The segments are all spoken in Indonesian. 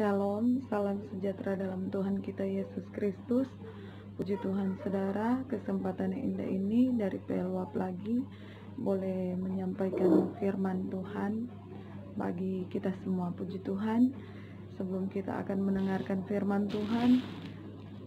Shalom, salam sejahtera dalam Tuhan kita Yesus Kristus. Puji Tuhan saudara, kesempatan yang indah ini dari PLWAP lagi boleh menyampaikan firman Tuhan bagi kita semua. Puji Tuhan, sebelum kita akan mendengarkan firman Tuhan,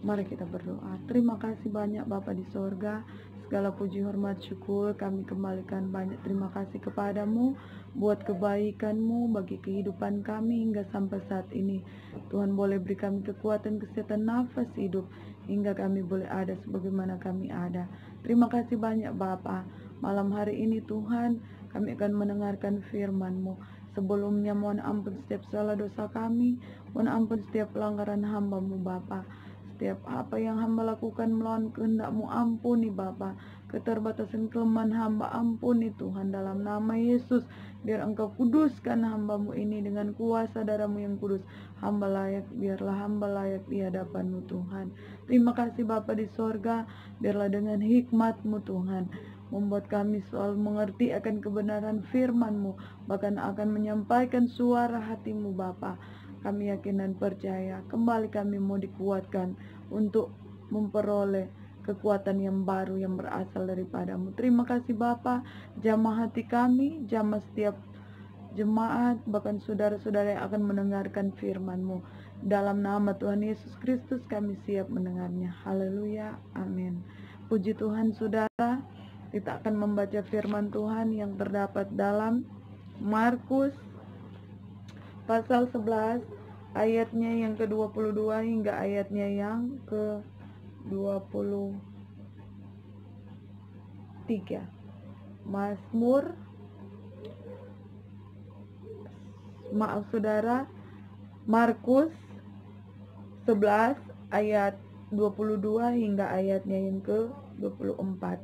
mari kita berdoa. Terima kasih banyak Bapa di sorga, segala puji hormat syukur kami kembalikan banyak terima kasih kepadamu buat kebaikan-Mu bagi kehidupan kami hingga sampai saat ini. Tuhan boleh beri kami kekuatan, kesehatan, nafas hidup hingga kami boleh ada sebagaimana kami ada. Terima kasih banyak Bapa. Malam hari ini Tuhan, kami akan mendengarkan firman-Mu. Sebelumnya mohon ampun setiap salah dosa kami, mohon ampun setiap pelanggaran hamba-Mu Bapa. Setiap apa yang hamba lakukan melawan kehendak-Mu, ampuni Bapa. Keterbatasan kelemahan hamba, ampuni Tuhan, dalam nama Yesus. Biar Engkau kuduskan hamba-Mu ini dengan kuasa darah-Mu yang kudus. Hamba layak, biarlah hamba layak di hadapan-Mu Tuhan. Terima kasih Bapa di sorga, biarlah dengan hikmat-Mu Tuhan membuat kami selalu mengerti akan kebenaran firman-Mu, bahkan akan menyampaikan suara hati-Mu Bapa. Kami yakin dan percaya, kembali kami mau dikuatkan untuk memperoleh kekuatan yang baru yang berasal daripada-Mu. Terima kasih Bapa, jamah hati kami, jamah setiap jemaat, bahkan saudara-saudara yang akan mendengarkan firman-Mu. Dalam nama Tuhan Yesus Kristus kami siap mendengarnya. Haleluya, amin. Puji Tuhan saudara, kita akan membaca firman Tuhan yang terdapat dalam Markus pasal 11 ayatnya yang ke-22 hingga ayatnya yang ke-23. Markus 11 ayat 22 hingga ayatnya yang ke-24.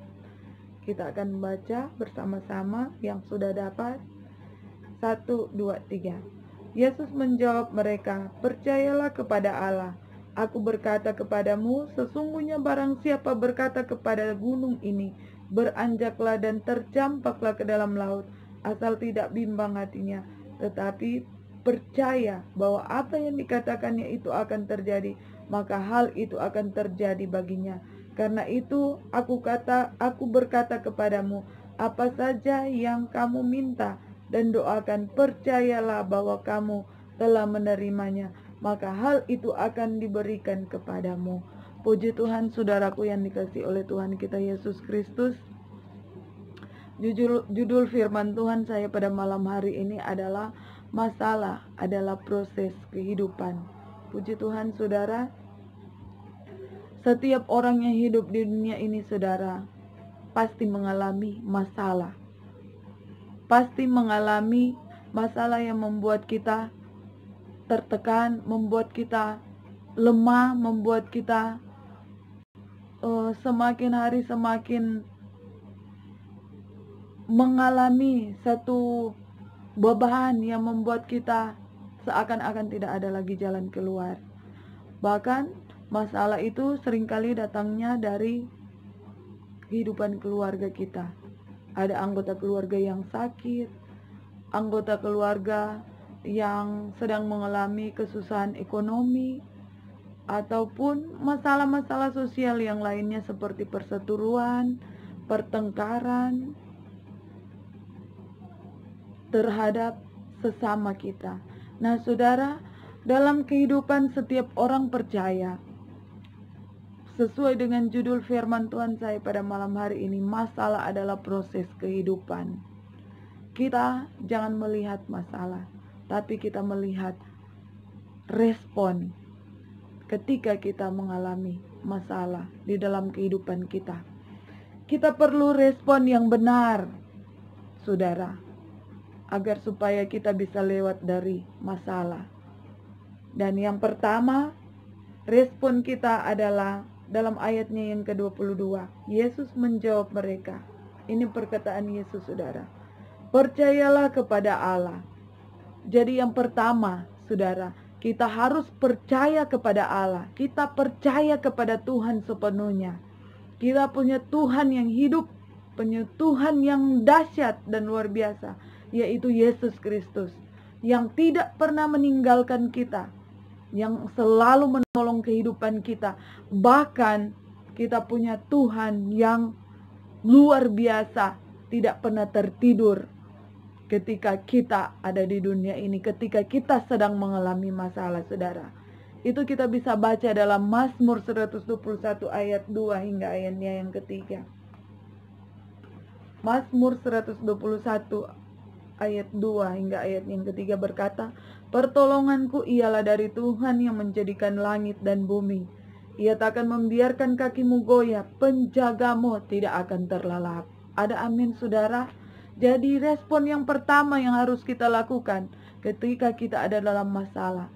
Kita akan membaca bersama-sama yang sudah dapat. 1, 2, 3. Yesus menjawab mereka, "Percayalah kepada Allah. Aku berkata kepadamu, sesungguhnya barang siapa berkata kepada gunung ini, beranjaklah dan tercampaklah ke dalam laut, asal tidak bimbang hatinya, tetapi percaya bahwa apa yang dikatakannya itu akan terjadi, maka hal itu akan terjadi baginya. Karena itu aku berkata kepadamu, apa saja yang kamu minta dan doakan, percayalah bahwa kamu telah menerimanya, maka hal itu akan diberikan kepadamu." Puji Tuhan saudaraku yang dikasihi oleh Tuhan kita Yesus Kristus. Judul firman Tuhan saya pada malam hari ini adalah masalah adalah proses kehidupan. Puji Tuhan saudara, setiap orang yang hidup di dunia ini saudara pasti mengalami masalah. Pasti mengalami masalah yang membuat kita tertekan, membuat kita lemah, membuat kita semakin hari semakin mengalami satu beban yang membuat kita seakan-akan tidak ada lagi jalan keluar. Bahkan masalah itu seringkali datangnya dari kehidupan keluarga kita. Ada anggota keluarga yang sakit, anggota keluarga yang sedang mengalami kesusahan ekonomi, ataupun masalah-masalah sosial yang lainnya seperti perseteruan, pertengkaran terhadap sesama kita. Nah saudara, dalam kehidupan setiap orang percaya, sesuai dengan judul firman Tuhan saya pada malam hari ini, masalah adalah proses kehidupan. Kita jangan melihat masalah, tapi kita melihat respon ketika kita mengalami masalah di dalam kehidupan kita. Kita perlu respon yang benar, saudara, agar supaya kita bisa lewat dari masalah. Dan yang pertama, respon kita adalah dalam ayatnya yang ke-22. Yesus menjawab mereka. Ini perkataan Yesus saudara. Percayalah kepada Allah. Jadi yang pertama saudara, kita harus percaya kepada Allah. Kita percaya kepada Tuhan sepenuhnya. Kita punya Tuhan yang hidup, punya Tuhan yang dahsyat dan luar biasa, yaitu Yesus Kristus, yang tidak pernah meninggalkan kita, yang selalu menolong kehidupan kita. Bahkan kita punya Tuhan yang luar biasa, tidak pernah tertidur ketika kita ada di dunia ini, ketika kita sedang mengalami masalah, saudara. Itu kita bisa baca dalam Mazmur 121 ayat 2 hingga ayatnya yang ketiga. Mazmur 121 ayat 2 hingga ayat yang ketiga berkata, "Pertolonganku ialah dari Tuhan yang menjadikan langit dan bumi. Ia tak akan membiarkan kakimu goyah, penjagamu tidak akan terlelap." Ada amin, saudara? Jadi respon yang pertama yang harus kita lakukan ketika kita ada dalam masalah,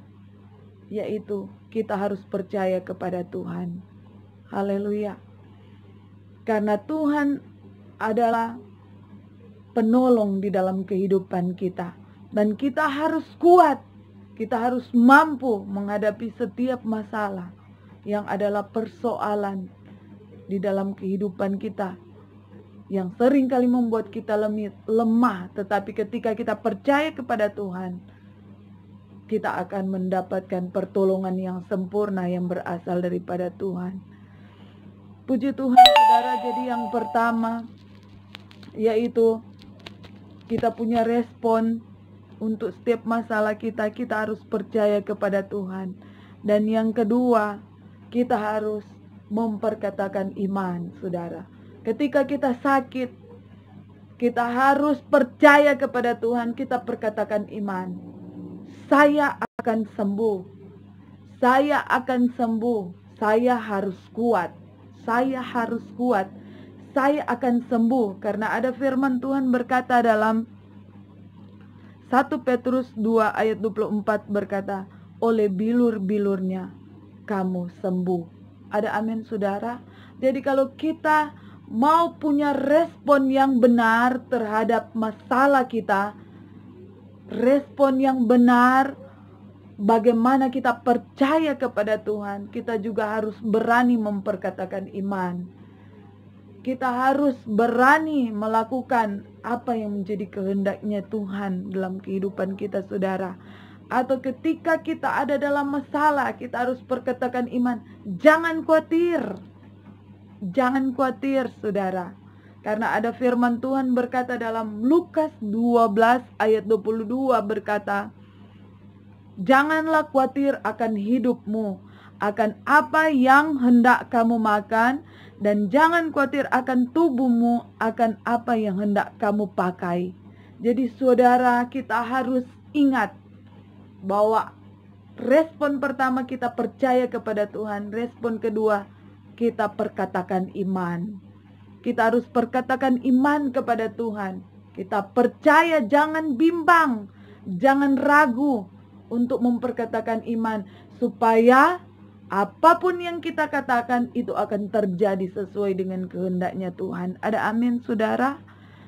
yaitu kita harus percaya kepada Tuhan. Haleluya. Karena Tuhan adalah penolong di dalam kehidupan kita. Dan kita harus kuat. Kita harus mampu menghadapi setiap masalah yang adalah persoalan di dalam kehidupan kita, yang sering kali membuat kita lemah. Tetapi ketika kita percaya kepada Tuhan, kita akan mendapatkan pertolongan yang sempurna yang berasal daripada Tuhan. Puji Tuhan, saudara. Jadi yang pertama, yaitu kita punya respon untuk setiap masalah kita harus percaya kepada Tuhan. Dan yang kedua, kita harus memperkatakan iman, saudara. Ketika kita sakit, kita harus percaya kepada Tuhan, kita perkatakan iman. Saya akan sembuh. Saya akan sembuh. Saya harus kuat. Saya harus kuat. Saya akan sembuh. Karena ada firman Tuhan berkata dalam 1 Petrus 2 ayat 24 berkata, "Oleh bilur-bilurnya kamu sembuh." Ada amin, saudara? Jadi kalau kita mau punya respon yang benar terhadap masalah kita, respon yang benar, bagaimana kita percaya kepada Tuhan, kita juga harus berani memperkatakan iman. Kita harus berani melakukan apa yang menjadi kehendaknya Tuhan dalam kehidupan kita, saudara. Atau ketika kita ada dalam masalah, kita harus perkatakan iman. Jangan khawatir. Jangan khawatir, saudara. Karena ada firman Tuhan berkata dalam Lukas 12 ayat 22 berkata, "Janganlah khawatir akan hidupmu, akan apa yang hendak kamu makan, dan jangan khawatir akan tubuhmu, akan apa yang hendak kamu pakai." Jadi saudara, kita harus ingat bahwa respon pertama kita percaya kepada Tuhan, respon kedua kita perkatakan iman. Kita harus perkatakan iman kepada Tuhan. Kita percaya, jangan bimbang, jangan ragu untuk memperkatakan iman, supaya apapun yang kita katakan itu akan terjadi sesuai dengan kehendaknya Tuhan. Ada amin, saudara?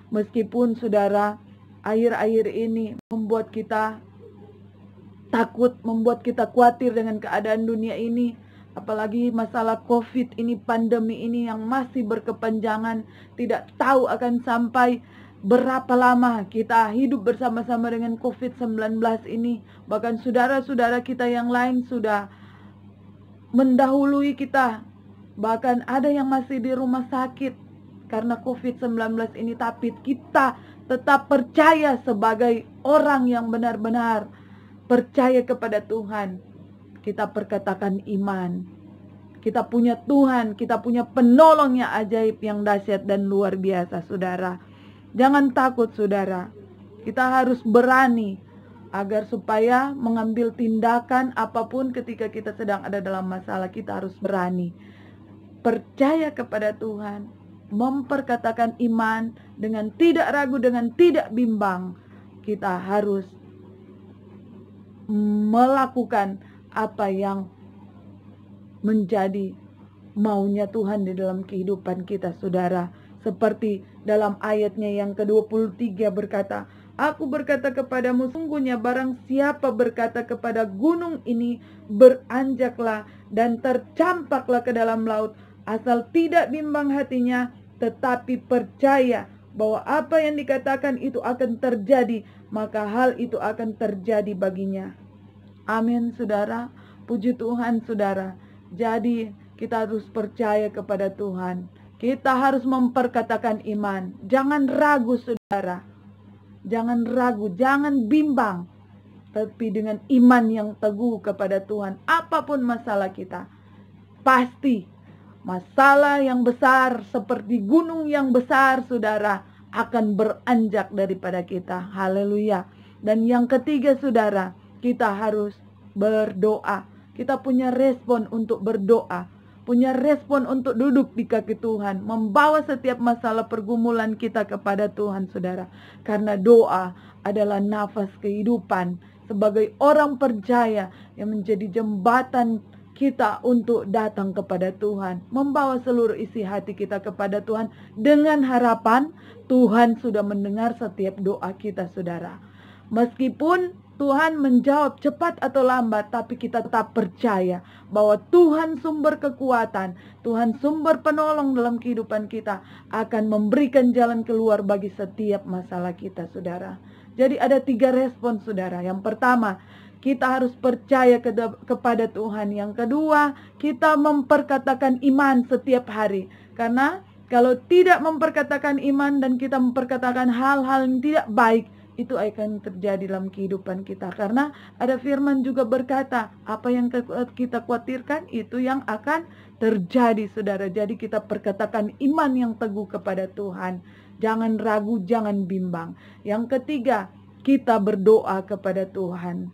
Meskipun saudara, akhir-akhir ini membuat kita takut, membuat kita khawatir dengan keadaan dunia ini, apalagi masalah COVID ini, pandemi ini yang masih berkepanjangan, tidak tahu akan sampai berapa lama kita hidup bersama-sama dengan COVID-19 ini. Bahkan saudara-saudara kita yang lain sudah mendahului kita. Bahkan ada yang masih di rumah sakit karena COVID-19 ini. Tapi kita tetap percaya sebagai orang yang benar-benar percaya kepada Tuhan. Kita perkatakan iman. Kita punya Tuhan, kita punya penolong yang ajaib, yang dahsyat dan luar biasa, saudara. Jangan takut, saudara. Kita harus berani agar supaya mengambil tindakan apapun ketika kita sedang ada dalam masalah. Kita harus berani percaya kepada Tuhan, memperkatakan iman dengan tidak ragu, dengan tidak bimbang. Kita harus melakukan apa yang menjadi maunya Tuhan di dalam kehidupan kita, saudara. Seperti dalam ayatnya yang ke-23 berkata, "Aku berkata kepadamu, sungguhnya barang siapa berkata kepada gunung ini, beranjaklah dan tercampaklah ke dalam laut, asal tidak bimbang hatinya, tetapi percaya bahwa apa yang dikatakan itu akan terjadi, maka hal itu akan terjadi baginya." Amin, saudara. Puji Tuhan saudara. Jadi kita harus percaya kepada Tuhan. Kita harus memperkatakan iman. Jangan ragu saudara. Jangan ragu, jangan bimbang. Tapi dengan iman yang teguh kepada Tuhan. Apapun masalah kita. Pasti masalah yang besar seperti gunung yang besar saudara akan beranjak daripada kita. Haleluya. Dan yang ketiga saudara, kita harus berdoa. Kita punya respon untuk berdoa. Punya respon untuk duduk di kaki Tuhan. Membawa setiap masalah pergumulan kita kepada Tuhan saudara. Karena doa adalah nafas kehidupan. Sebagai orang percaya yang menjadi jembatan kita untuk datang kepada Tuhan. Membawa seluruh isi hati kita kepada Tuhan. Dengan harapan Tuhan sudah mendengar setiap doa kita saudara. Meskipun Tuhan menjawab cepat atau lambat, tapi kita tetap percaya bahwa Tuhan sumber kekuatan, Tuhan sumber penolong dalam kehidupan kita akan memberikan jalan keluar bagi setiap masalah kita saudara. Jadi ada 3 respon saudara. Yang pertama, kita harus percaya kepada Tuhan. Yang kedua, kita memperkatakan iman setiap hari. Karena kalau tidak memperkatakan iman dan kita memperkatakan hal-hal yang tidak baik, itu akan terjadi dalam kehidupan kita. Karena ada firman juga berkata, apa yang kita khawatirkan itu yang akan terjadi saudara. Jadi kita perkatakan iman yang teguh kepada Tuhan. Jangan ragu, jangan bimbang. Yang ketiga, kita berdoa kepada Tuhan.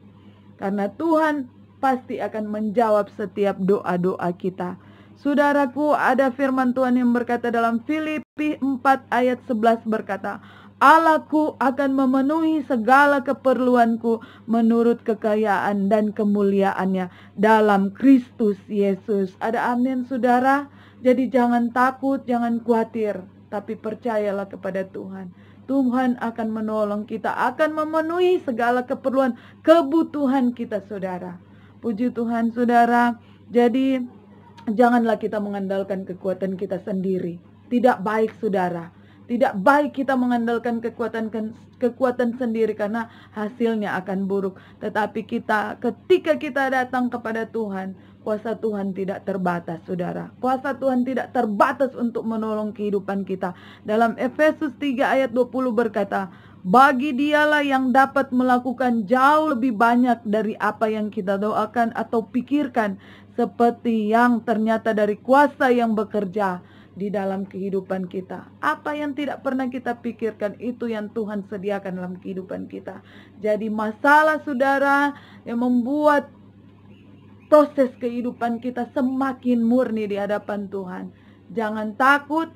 Karena Tuhan pasti akan menjawab setiap doa-doa kita. Saudaraku, ada firman Tuhan yang berkata dalam Filipi 4 ayat 11 berkata, Allahku akan memenuhi segala keperluanku menurut kekayaan dan kemuliaannya dalam Kristus Yesus. Ada amin saudara? Jadi jangan takut, jangan khawatir, tapi percayalah kepada Tuhan. Tuhan akan menolong kita, akan memenuhi segala keperluan, kebutuhan kita saudara. Puji Tuhan saudara. Jadi janganlah kita mengandalkan kekuatan kita sendiri. Tidak baik saudara. Tidak baik kita mengandalkan kekuatan sendiri karena hasilnya akan buruk. Tetapi ketika kita datang kepada Tuhan, kuasa Tuhan tidak terbatas saudara. Kuasa Tuhan tidak terbatas untuk menolong kehidupan kita. Dalam Efesus 3 ayat 20 berkata, bagi dialah yang dapat melakukan jauh lebih banyak dari apa yang kita doakan atau pikirkan. Seperti yang ternyata dari kuasa yang bekerja di dalam kehidupan kita. Apa yang tidak pernah kita pikirkan, itu yang Tuhan sediakan dalam kehidupan kita. Jadi masalah saudara yang membuat proses kehidupan kita semakin murni di hadapan Tuhan. Jangan takut,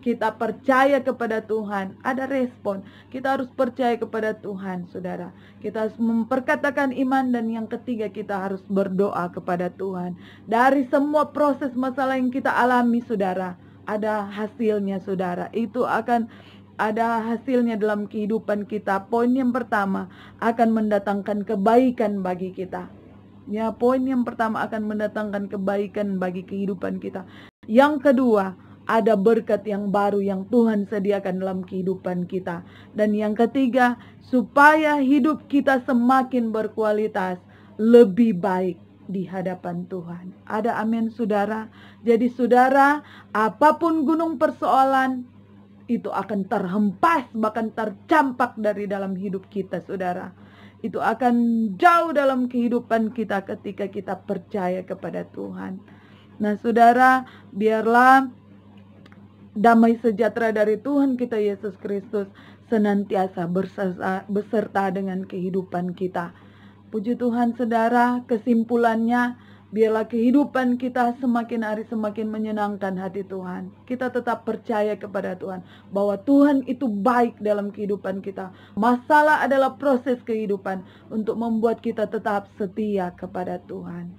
kita percaya kepada Tuhan. Ada respon. Kita harus percaya kepada Tuhan saudara. Kita harus memperkatakan iman. Dan yang ketiga, kita harus berdoa kepada Tuhan. Dari semua proses masalah yang kita alami saudara, ada hasilnya saudara. Itu akan ada hasilnya dalam kehidupan kita. Poin yang pertama, akan mendatangkan kebaikan bagi kita. Ya, poin yang pertama akan mendatangkan kebaikan bagi kehidupan kita. Yang kedua, ada berkat yang baru yang Tuhan sediakan dalam kehidupan kita. Dan yang ketiga, supaya hidup kita semakin berkualitas, lebih baik di hadapan Tuhan. Ada amin saudara. Jadi saudara, apapun gunung persoalan, itu akan terhempas, bahkan tercampak dari dalam hidup kita saudara. Itu akan jauh dalam kehidupan kita ketika kita percaya kepada Tuhan. Nah saudara, biarlah damai sejahtera dari Tuhan kita Yesus Kristus senantiasa beserta dengan kehidupan kita. Puji Tuhan saudara, kesimpulannya, biarlah kehidupan kita semakin hari semakin menyenangkan hati Tuhan. Kita tetap percaya kepada Tuhan bahwa Tuhan itu baik dalam kehidupan kita. Masalah adalah proses kehidupan untuk membuat kita tetap setia kepada Tuhan.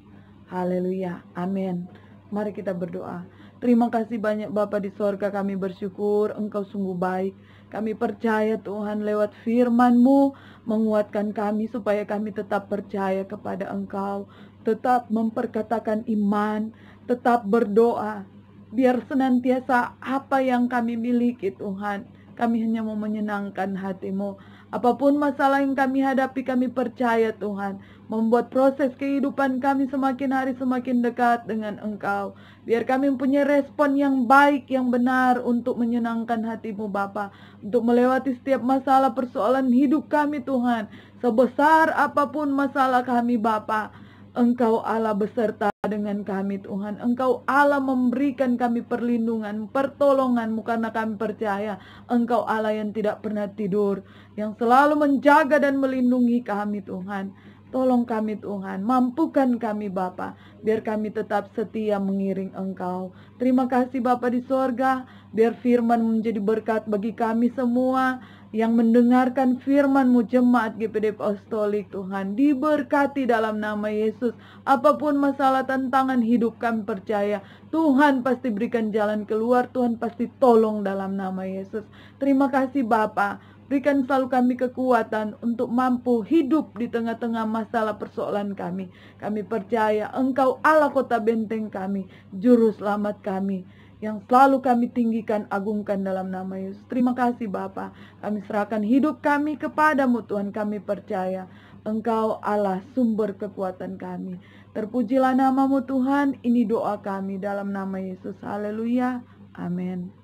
Haleluya, amin. Mari kita berdoa. Terima kasih banyak Bapa di sorga, kami bersyukur Engkau sungguh baik. Kami percaya Tuhan lewat firman-Mu menguatkan kami supaya kami tetap percaya kepada Engkau. Tetap memperkatakan iman, tetap berdoa. Biar senantiasa apa yang kami miliki Tuhan Kami hanya mau menyenangkan hati-Mu. Apapun masalah yang kami hadapi, kami percaya Tuhan, membuat proses kehidupan kami semakin hari semakin dekat dengan Engkau. Biar kami mempunyai respon yang baik, yang benar untuk menyenangkan hati-Mu Bapa, untuk melewati setiap masalah persoalan hidup kami Tuhan. Sebesar apapun masalah kami Bapa, Engkau Allah beserta dengan kami Tuhan. Engkau Allah memberikan kami perlindungan, pertolongan-Mu karena kami percaya Engkau Allah yang tidak pernah tidur, yang selalu menjaga dan melindungi kami Tuhan. Tolong kami Tuhan, mampukan kami Bapa, biar kami tetap setia mengiring Engkau. Terima kasih Bapa di sorga, biar firman menjadi berkat bagi kami semua yang mendengarkan firman-Mu, jemaat GPD Apostolik Tuhan. Diberkati dalam nama Yesus. Apapun masalah tantangan hidup kami percaya Tuhan pasti berikan jalan keluar, Tuhan pasti tolong dalam nama Yesus. Terima kasih Bapa. Berikan selalu kami kekuatan untuk mampu hidup di tengah-tengah masalah persoalan kami. Kami percaya Engkau Allah kota benteng kami, juru selamat kami, yang selalu kami tinggikan, agungkan dalam nama Yesus. Terima kasih Bapa. Kami serahkan hidup kami kepadamu Tuhan. Kami percaya Engkau Allah sumber kekuatan kami. Terpujilah namamu Tuhan. Ini doa kami dalam nama Yesus. Haleluya. Amin.